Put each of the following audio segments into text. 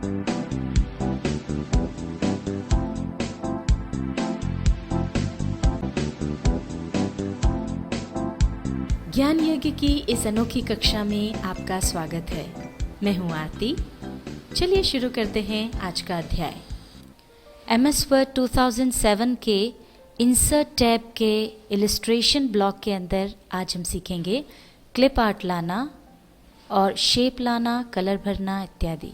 ज्ञान यज्ञ की इस अनोखी कक्षा में आपका स्वागत है। मैं हूं आरती। चलिए शुरू करते हैं आज का अध्याय। MS वर्ड 2007 के इंसर्ट टैब के इलस्ट्रेशन ब्लॉक के अंदर आज हम सीखेंगे क्लिप आर्ट लाना और शेप लाना, कलर भरना इत्यादि।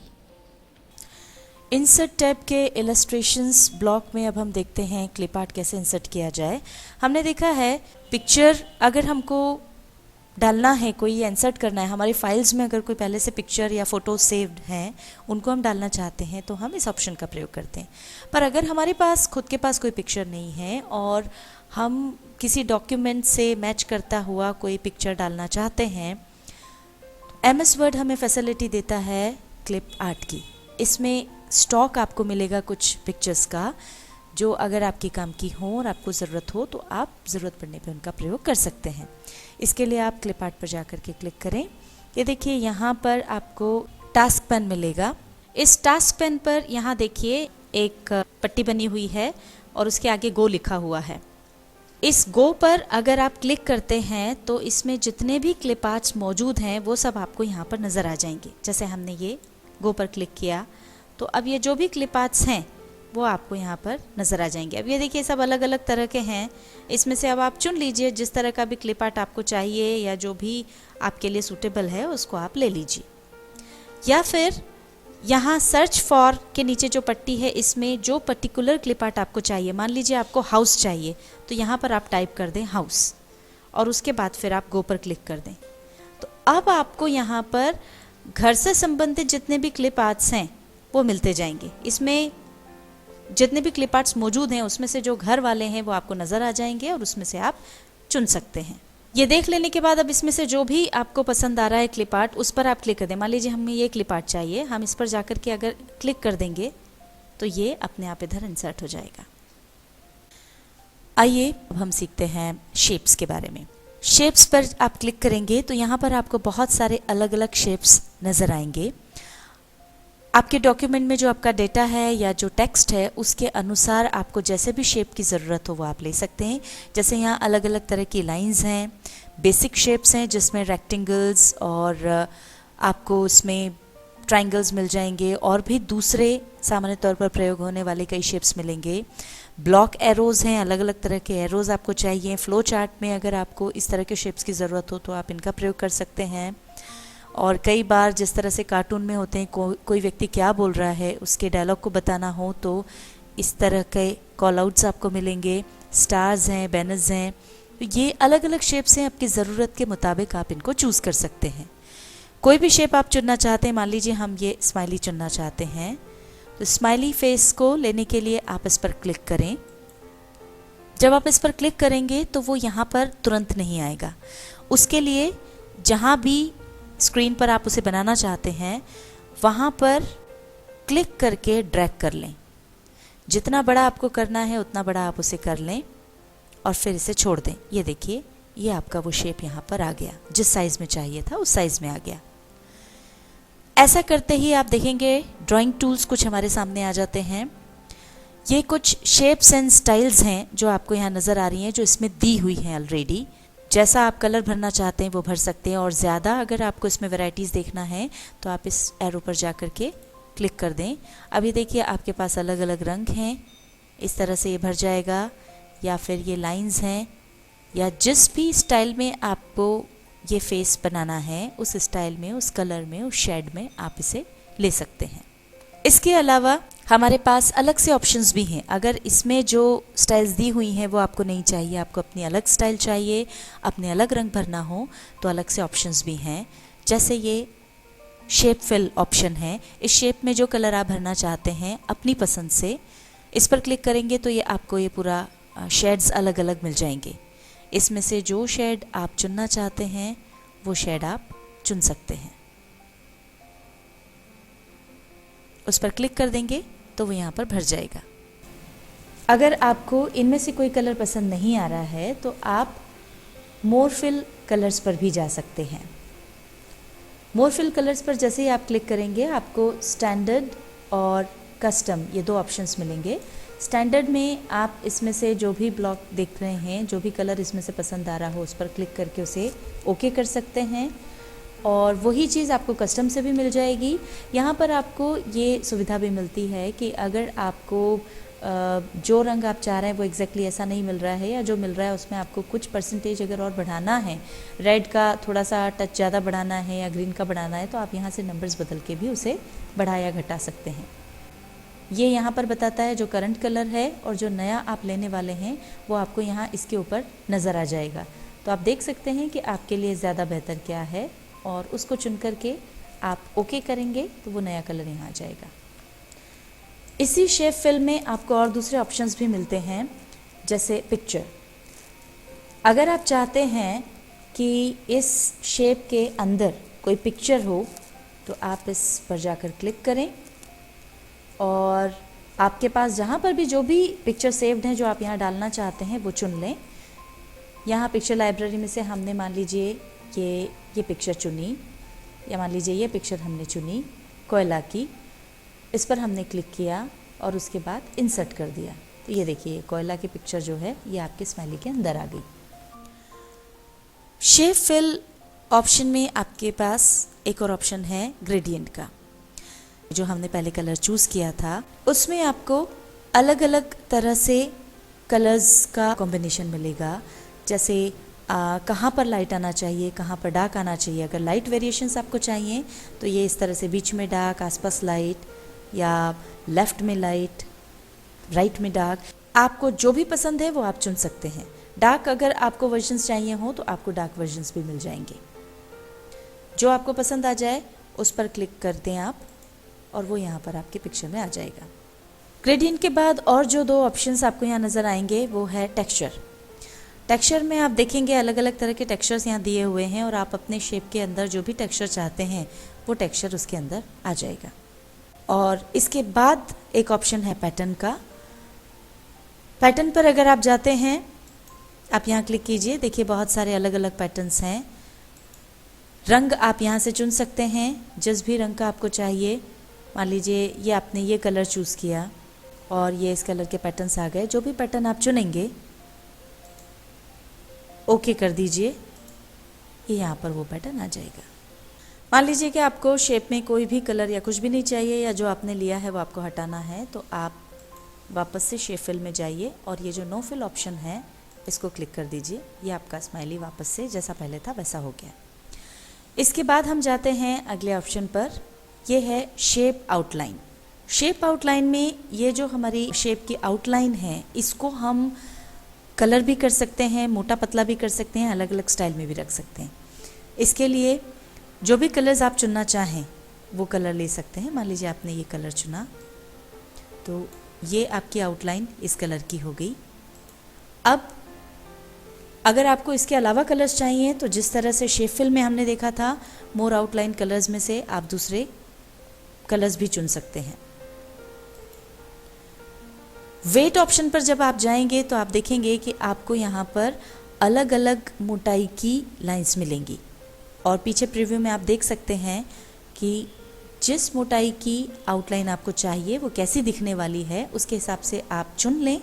इंसर्ट टैब के इलस्ट्रेशंस ब्लॉक में अब हम देखते हैं क्लिप आर्ट कैसे इंसर्ट किया जाए। हमने देखा है पिक्चर अगर हमको डालना है, कोई इंसर्ट करना है, हमारी फाइल्स में अगर कोई पहले से पिक्चर या फ़ोटो सेव्ड हैं, उनको हम डालना चाहते हैं तो हम इस ऑप्शन का प्रयोग करते हैं। पर अगर हमारे पास खुद के पास कोई पिक्चर नहीं है और हम किसी डॉक्यूमेंट से मैच करता हुआ कोई पिक्चर डालना चाहते हैं, MS वर्ड हमें फैसिलिटी देता है क्लिप आर्ट की। इसमें स्टॉक आपको मिलेगा कुछ पिक्चर्स का, जो अगर आपके काम की हो और आपको ज़रूरत हो तो आप ज़रूरत पड़ने पे उनका प्रयोग कर सकते हैं। इसके लिए आप क्लिप आर्ट पर जाकर के क्लिक करें। ये देखिए यहाँ पर आपको टास्क पेन मिलेगा। इस टास्क पेन पर यहाँ देखिए एक पट्टी बनी हुई है और उसके आगे गो लिखा हुआ है। इस गो पर अगर आप क्लिक करते हैं तो इसमें जितने भी क्लिप आर्ट्स मौजूद हैं वो सब आपको यहाँ पर नज़र आ जाएंगे। जैसे हमने ये गो पर क्लिक किया तो अब ये जो भी क्लिप आर्ट्स हैं वो आपको यहाँ पर नज़र आ जाएंगे। अब ये देखिए सब अलग अलग तरह के हैं। इसमें से अब आप चुन लीजिए जिस तरह का भी क्लिप आर्ट आपको चाहिए या जो भी आपके लिए सूटेबल है उसको आप ले लीजिए। या फिर यहाँ सर्च फॉर के नीचे जो पट्टी है इसमें जो पर्टिकुलर क्लिप आर्ट आपको चाहिए, मान लीजिए आपको हाउस चाहिए तो यहाँ पर आप टाइप कर दें हाउस और उसके बाद फिर आप गो पर क्लिक कर दें। तो अब आपको यहाँ पर घर से संबंधित जितने भी क्लिप आर्ट्स हैं वो मिलते जाएंगे। इसमें जितने भी क्लिप आर्ट्स मौजूद हैं उसमें से जो घर वाले हैं वो आपको नज़र आ जाएंगे और उसमें से आप चुन सकते हैं। ये देख लेने के बाद अब इसमें से जो भी आपको पसंद आ रहा है क्लिप आर्ट उस पर आप क्लिक कर दें। मान लीजिए हमें ये क्लिप आर्ट चाहिए, हम इस पर जाकर के अगर क्लिक कर देंगे तो ये अपने आप इधर इंसर्ट हो जाएगा। आइए अब हम सीखते हैं शेप्स के बारे में। शेप्स पर आप क्लिक करेंगे तो यहाँ पर आपको बहुत सारे अलग अलग शेप्स नज़र आएंगे। आपके डॉक्यूमेंट में जो आपका डेटा है या जो टेक्स्ट है उसके अनुसार आपको जैसे भी शेप की ज़रूरत हो वो आप ले सकते हैं। जैसे यहाँ अलग अलग तरह की लाइंस हैं, बेसिक शेप्स हैं जिसमें रेक्टेंगल्स और आपको उसमें ट्रायंगल्स मिल जाएंगे और भी दूसरे सामान्य तौर पर प्रयोग होने वाले कई शेप्स मिलेंगे। ब्लॉक एरोज़ हैं, अलग अलग तरह के एरोज़ आपको चाहिए। फ्लो चार्ट में अगर आपको इस तरह के शेप्स की ज़रूरत हो तो आप इनका प्रयोग कर सकते हैं। और कई बार जिस तरह से कार्टून में होते हैं कोई व्यक्ति क्या बोल रहा है उसके डायलॉग को बताना हो तो इस तरह के कॉल आउट्स आपको मिलेंगे। स्टार्स हैं, बैनर्स हैं, तो ये अलग अलग शेप्स हैं। आपकी ज़रूरत के मुताबिक आप इनको चूज़ कर सकते हैं। कोई भी शेप आप चुनना चाहते हैं, मान लीजिए हम ये स्माइली चुनना चाहते हैं तो स्माइली फेस को लेने के लिए आप इस पर क्लिक करें। जब आप इस पर क्लिक करेंगे तो वो यहाँ पर तुरंत नहीं आएगा। उसके लिए जहाँ भी स्क्रीन पर आप उसे बनाना चाहते हैं वहाँ पर क्लिक करके ड्रैग कर लें। जितना बड़ा आपको करना है उतना बड़ा आप उसे कर लें और फिर इसे छोड़ दें। ये देखिए ये आपका वो शेप यहाँ पर आ गया, जिस साइज़ में चाहिए था उस साइज़ में आ गया। ऐसा करते ही आप देखेंगे ड्राइंग टूल्स कुछ हमारे सामने आ जाते हैं। ये कुछ शेप्स एंड स्टाइल्स हैं जो आपको यहाँ नज़र आ रही हैं, जो इसमें दी हुई हैं ऑलरेडी। जैसा आप कलर भरना चाहते हैं वो भर सकते हैं और ज़्यादा अगर आपको इसमें वैरायटीज़ देखना है तो आप इस एरो पर जा कर के क्लिक कर दें। अभी देखिए आपके पास अलग अलग रंग हैं, इस तरह से ये भर जाएगा। या फिर ये लाइंस हैं, या जिस भी स्टाइल में आपको ये फेस बनाना है उस स्टाइल में, उस कलर में, उस शेड में आप इसे ले सकते हैं। इसके अलावा हमारे पास अलग से ऑप्शंस भी हैं। अगर इसमें जो स्टाइल्स दी हुई हैं वो आपको नहीं चाहिए, आपको अपनी अलग स्टाइल चाहिए, अपने अलग रंग भरना हो तो अलग से ऑप्शंस भी हैं। जैसे ये शेप फिल ऑप्शन है, इस शेप में जो कलर आप भरना चाहते हैं अपनी पसंद से इस पर क्लिक करेंगे तो ये आपको ये पूरा शेड्स अलग अलग मिल जाएंगे। इसमें से जो शेड आप चुनना चाहते हैं वो शेड आप चुन सकते हैं। उस पर क्लिक कर देंगे तो वो यहाँ पर भर जाएगा। अगर आपको इनमें से कोई कलर पसंद नहीं आ रहा है तो आप मोर फिल कलर्स पर भी जा सकते हैं। मोर फिल कलर्स पर जैसे ही आप क्लिक करेंगे आपको स्टैंडर्ड और कस्टम, ये 2 ऑप्शंस मिलेंगे। स्टैंडर्ड में आप इसमें से जो भी ब्लॉक देख रहे हैं, जो भी कलर इसमें से पसंद आ रहा हो, उस पर क्लिक करके उसे ओके कर सकते हैं। और वही चीज़ आपको कस्टम से भी मिल जाएगी। यहाँ पर आपको ये सुविधा भी मिलती है कि अगर आपको जो रंग आप चाह रहे हैं वो एग्जैक्टली ऐसा नहीं मिल रहा है, या जो मिल रहा है उसमें आपको कुछ परसेंटेज अगर और बढ़ाना है, रेड का थोड़ा सा टच ज़्यादा बढ़ाना है या ग्रीन का बढ़ाना है, तो आप यहाँ से नंबर्स बदल के भी उसे बढ़ा या घटा सकते हैं। ये यहाँ पर बताता है जो करंट कलर है, और जो नया आप लेने वाले हैं वो आपको यहाँ इसके ऊपर नज़र आ जाएगा। तो आप देख सकते हैं कि आपके लिए ज़्यादा बेहतर क्या है, और उसको चुन करके आप ओके करेंगे तो वो नया कलर यहाँ आ जाएगा। इसी शेप फिल में आपको और दूसरे ऑप्शंस भी मिलते हैं, जैसे पिक्चर। अगर आप चाहते हैं कि इस शेप के अंदर कोई पिक्चर हो, तो आप इस पर जाकर क्लिक करें, और आपके पास जहाँ पर भी जो भी पिक्चर सेव्ड हैं जो आप यहाँ डालना चाहते हैं वो चुन लें। यहाँ पिक्चर लाइब्रेरी में से हमने मान लीजिए ये पिक्चर चुनी, या मान लीजिए ये पिक्चर हमने चुनी कोयला की, इस पर हमने क्लिक किया और उसके बाद इंसर्ट कर दिया। तो ये देखिए कोयला की पिक्चर जो है ये आपके स्माइली के अंदर आ गई। शेप फिल ऑप्शन में आपके पास एक और ऑप्शन है ग्रेडियंट का। जो हमने पहले कलर चूज़ किया था उसमें आपको अलग अलग तरह से कलर्स का कॉम्बिनेशन मिलेगा। जैसे कहाँ पर लाइट आना चाहिए, कहाँ पर डार्क आना चाहिए। अगर लाइट वेरिएशंस आपको चाहिए तो ये इस तरह से बीच में डार्क, आसपास लाइट, या लेफ़्ट में लाइट, राइट में डार्क, आपको जो भी पसंद है वो आप चुन सकते हैं। डार्क अगर आपको वर्जन्स चाहिए हो तो आपको डार्क वर्जन्स भी मिल जाएंगे। जो आपको पसंद आ जाए उस पर क्लिक कर दें आप, और वो यहाँ पर आपके पिक्चर में आ जाएगा। ग्रेडियंट के बाद और जो 2 ऑप्शंस आपको यहाँ नज़र आएंगे वो है टेक्सचर। टेक्सचर में आप देखेंगे अलग अलग तरह के टेक्सचर्स यहाँ दिए हुए हैं, और आप अपने शेप के अंदर जो भी टेक्सचर चाहते हैं वो टेक्सचर उसके अंदर आ जाएगा। और इसके बाद एक ऑप्शन है पैटर्न का। पैटर्न पर अगर आप जाते हैं, आप यहाँ क्लिक कीजिए, देखिए बहुत सारे अलग अलग पैटर्न्स हैं। रंग आप यहाँ से चुन सकते हैं, जिस भी रंग का आपको चाहिए। मान लीजिए ये आपने ये कलर चूज़ किया और ये इस कलर के पैटर्न्स आ गए। जो भी पैटर्न आप चुनेंगे ओके कर दीजिए, ये यहाँ पर वो पैटर्न आ जाएगा। मान लीजिए कि आपको शेप में कोई भी कलर या कुछ भी नहीं चाहिए, या जो आपने लिया है वो आपको हटाना है, तो आप वापस से शेप फिल में जाइए और ये जो नो फिल ऑप्शन है इसको क्लिक कर दीजिए। ये आपका स्माइली वापस से जैसा पहले था वैसा हो गया। इसके बाद हम जाते हैं अगले ऑप्शन पर, ये है शेप आउटलाइन। शेप आउटलाइन में ये जो हमारी शेप की आउटलाइन है इसको हम कलर भी कर सकते हैं, मोटा पतला भी कर सकते हैं, अलग अलग स्टाइल में भी रख सकते हैं। इसके लिए जो भी कलर्स आप चुनना चाहें वो कलर ले सकते हैं। मान लीजिए आपने ये कलर चुना तो ये आपकी आउटलाइन इस कलर की हो गई। अब अगर आपको इसके अलावा कलर्स चाहिए तो जिस तरह से शेप फिल में हमने देखा था, मोर आउटलाइन कलर्स में से आप दूसरे कलर्स भी चुन सकते हैं। वेट ऑप्शन पर जब आप जाएंगे तो आप देखेंगे कि आपको यहाँ पर अलग अलग मोटाई की लाइंस मिलेंगी, और पीछे प्रीव्यू में आप देख सकते हैं कि जिस मोटाई की आउटलाइन आपको चाहिए वो कैसी दिखने वाली है, उसके हिसाब से आप चुन लें,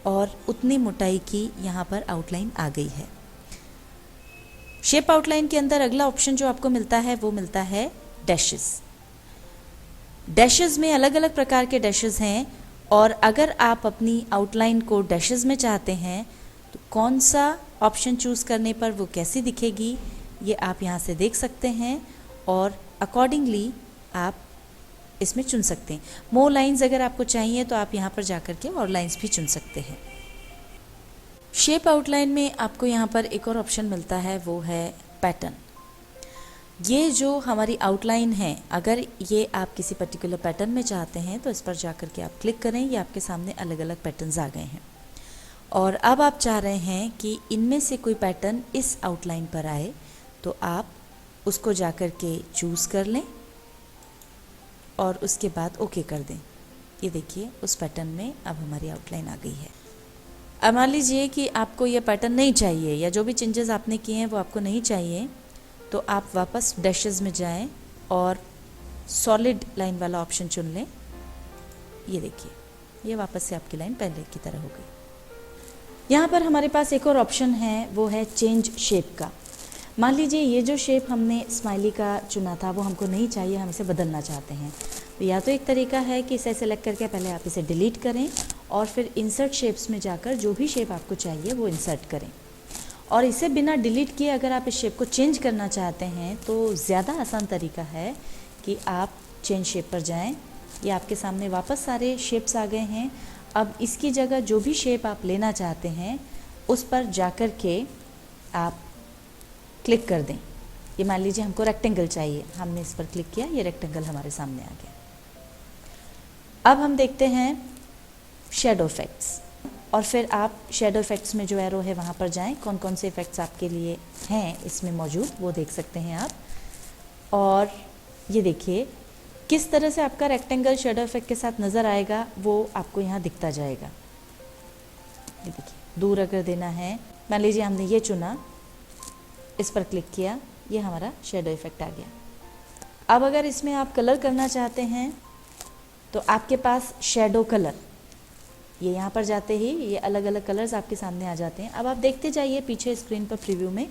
और उतनी मोटाई की यहाँ पर आउटलाइन आ गई है। शेप आउटलाइन के अंदर अगला ऑप्शन जो आपको मिलता है वो मिलता है डैशेस। डैशेस में अलग अलग प्रकार के डैशेस हैं, और अगर आप अपनी आउटलाइन को डैशेस में चाहते हैं तो कौन सा ऑप्शन चूज़ करने पर वो कैसी दिखेगी ये आप यहाँ से देख सकते हैं, और अकॉर्डिंगली आप इसमें चुन सकते हैं। मोर लाइंस अगर आपको चाहिए तो आप यहाँ पर जाकर के और लाइंस भी चुन सकते हैं। शेप आउटलाइन में आपको यहाँ पर एक और ऑप्शन मिलता है, वो है पैटर्न। ये जो हमारी आउटलाइन है, अगर ये आप किसी पर्टिकुलर पैटर्न में चाहते हैं तो इस पर जाकर के आप क्लिक करें। ये आपके सामने अलग अलग पैटर्न्स आ गए हैं, और अब आप चाह रहे हैं कि इनमें से कोई पैटर्न इस आउटलाइन पर आए, तो आप उसको जाकर के चूज़ कर लें और उसके बाद ओके कर दें। ये देखिए उस पैटर्न में अब हमारी आउटलाइन आ गई है। अब मान लीजिए कि आपको ये पैटर्न नहीं चाहिए, या जो भी चेंजेस आपने किए हैं वो आपको नहीं चाहिए, तो आप वापस डैशेस में जाएं और सॉलिड लाइन वाला ऑप्शन चुन लें। ये देखिए, ये वापस से आपकी लाइन पहले की तरह हो गई। यहाँ पर हमारे पास एक और ऑप्शन है, वो है चेंज शेप का। मान लीजिए ये जो शेप हमने स्माइली का चुना था वो हमको नहीं चाहिए, हम इसे बदलना चाहते हैं। तो या तो एक तरीका है कि इसे सेलेक्ट करके पहले आप इसे डिलीट करें और फिर इंसर्ट शेप्स में जाकर जो भी शेप आपको चाहिए वो इंसर्ट करें। और इसे बिना डिलीट किए अगर आप इस शेप को चेंज करना चाहते हैं तो ज़्यादा आसान तरीका है कि आप चेंज शेप पर जाएं। ये आपके सामने वापस सारे शेप्स आ गए हैं। अब इसकी जगह जो भी शेप आप लेना चाहते हैं उस पर जाकर के आप क्लिक कर दें। ये मान लीजिए हमको रेक्टेंगल चाहिए, हमने इस पर क्लिक किया, ये रेक्टेंगल हमारे सामने आ गया। अब हम देखते हैं शैडो इफ़ेक्ट्स, और फिर आप शैडो इफ़ेक्ट्स में जो एरो है वहाँ पर जाएं। कौन कौन से इफ़ेक्ट्स आपके लिए हैं इसमें मौजूद वो देख सकते हैं आप। और ये देखिए किस तरह से आपका रेक्टेंगल शैडो इफ़ेक्ट के साथ नज़र आएगा वो आपको यहाँ दिखता जाएगा। ये देखिए, दूर अगर देना है, मान लीजिए हमने ये चुना, इस पर क्लिक किया, ये हमारा शैडो इफ़ेक्ट आ गया। अब अगर इसमें आप कलर करना चाहते हैं तो आपके पास शैडो कलर, ये यहाँ पर जाते ही ये अलग अलग कलर्स आपके सामने आ जाते हैं। अब आप देखते जाइए पीछे स्क्रीन पर प्रीव्यू में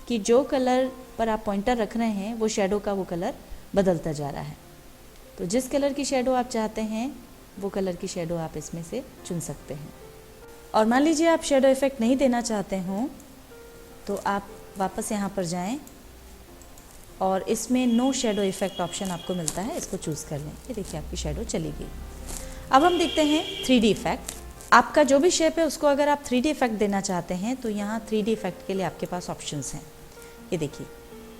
कि जो कलर पर आप पॉइंटर रख रहे हैं वो शैडो का वो कलर बदलता जा रहा है। तो जिस कलर की शैडो आप चाहते हैं वो कलर की शैडो आप इसमें से चुन सकते हैं। और मान लीजिए आप शैडो इफ़ेक्ट नहीं देना चाहते हों तो आप वापस यहाँ पर जाएं और इसमें नो शैडो इफ़ेक्ट ऑप्शन आपको मिलता है, इसको चूज़ कर लें। ये देखिए आपकी शैडो चली गई। अब हम देखते हैं 3D इफ़ेक्ट। आपका जो भी शेप है उसको अगर आप 3D इफ़ेक्ट देना चाहते हैं तो यहाँ 3D इफ़ेक्ट के लिए आपके पास ऑप्शंस हैं। ये देखिए,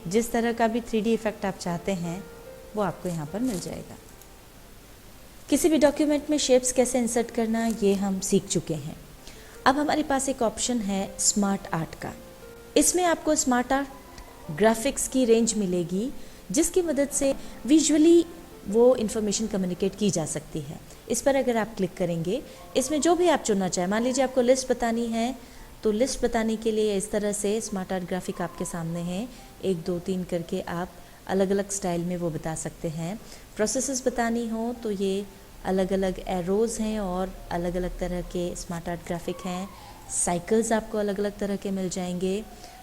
जिस तरह का भी 3D इफ़ेक्ट आप चाहते हैं वो आपको यहाँ पर मिल जाएगा। किसी भी डॉक्यूमेंट में शेप्स कैसे इंसर्ट करना ये हम सीख चुके हैं। अब हमारे पास एक ऑप्शन है स्मार्ट आर्ट का। इसमें आपको स्मार्ट आर्ट ग्राफिक्स की रेंज मिलेगी जिसकी मदद से विजुअली वो इन्फॉर्मेशन कम्युनिकेट की जा सकती है। इस पर अगर आप क्लिक करेंगे, इसमें जो भी आप चुनना चाहें, मान लीजिए आपको लिस्ट बतानी है तो लिस्ट बताने के लिए इस तरह से स्मार्ट आर्ट ग्राफिक आपके सामने है। 1 2 3 करके आप अलग अलग स्टाइल में वो बता सकते हैं। प्रोसेसेस बतानी हो तो ये अलग अलग एरोज़ हैं और अलग अलग तरह के स्मार्ट आर्ट ग्राफिक हैं। साइकिल्स आपको अलग अलग तरह के मिल जाएंगे।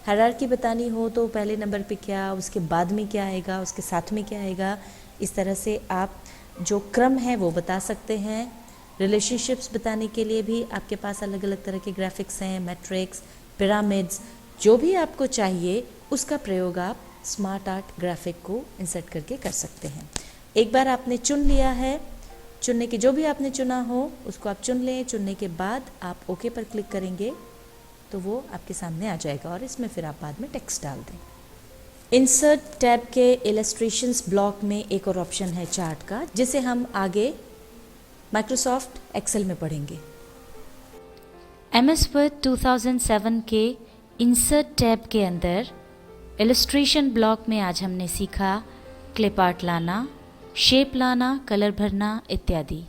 हायरार्की बतानी हो तो पहले नंबर पे क्या, उसके बाद में क्या आएगा, उसके साथ में क्या आएगा, इस तरह से आप जो क्रम है वो बता सकते हैं। रिलेशनशिप्स बताने के लिए भी आपके पास अलग अलग तरह के ग्राफिक्स हैं, मैट्रिक्स, पिरामिड्स, जो भी आपको चाहिए उसका प्रयोग आप स्मार्ट आर्ट ग्राफिक को इंसर्ट करके कर सकते हैं। एक बार आपने चुन लिया है, चुनने की जो भी आपने चुना हो उसको आप चुन लें। चुनने के बाद आप ओके पर क्लिक करेंगे तो वो आपके सामने आ जाएगा और इसमें फिर आप बाद में टेक्स्ट डाल दें। इंसर्ट टैब के इलस्ट्रेशंस ब्लॉक में एक और ऑप्शन है चार्ट का, जिसे हम आगे माइक्रोसॉफ्ट एक्सेल में पढ़ेंगे। MS Word 2007 के इंसर्ट टैब के अंदर इलस्ट्रेशन ब्लॉक में आज हमने सीखा क्लिप आर्ट लाना, शेप लाना, कलर भरना इत्यादि।